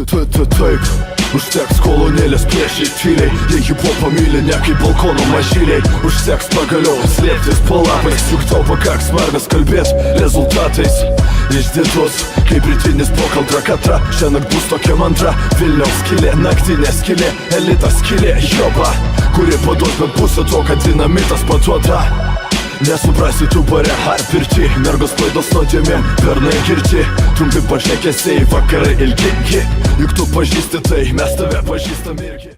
Taip, užteks kolonėlės plėšiai tyliai. Jie hip-hopą myli ne kaip balkono mažyliai. Užteks pagaliau slėptis po lapais, juk tau pakaks margas kalbėt rezultatais. Išdėtos kaip rytinis pokaldra katra. Šiandien bus tokia mantra: Vilniaus skylė, naktinė skylė, elitas skylė, joba, kuri paduos bent pusę to, kad dinamitas paduoda. Nesuprasi tu bare ar pirti, mergos klaidos nuodėmėm pernai girti. Trumpi pašnekesiai, vakarai ilgi, juk tu pažįsti tai, mes tave pažįstam irgi.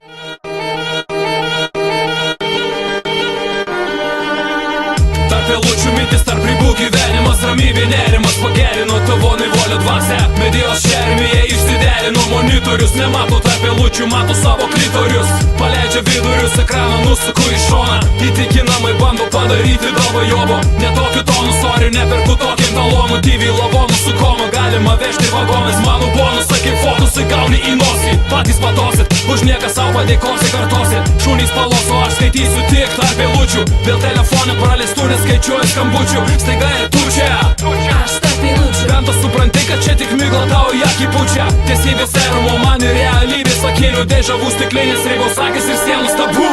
Tarp eilučių mintis, tarp ribų gyvenimas, ramybė, nerimas pagerino tavo naivolio dvasę. Medijos šermėje išsiderino monitorius, nemato tarp eilučių, mato savo klitorius. Paleidžia vidurius, ekraną nusuku į šoną, įtikinamai bando padaryti davajobo. Ne tokiu tonu, sorry, neperku tokiam talonu. TV lavonų su koma galima vežti vagonais. Mano bonusai kaip fokusai gauni į nosį. Patys patosit, už nieką savo padėkosi, kartosit. Šunys palos, o aš skaitysiu tik tarp eilučių. Dėl telefonų praleistų neskaičiuoju skambučių. Staiga ir tu čia, aš tarp eilučių. bent tu supranti, kad čia tik migla tau į akį pučia. Tiesybės serumo man ir realybės akinių, dežavų stiklinės ribos akis ir sienų stabų.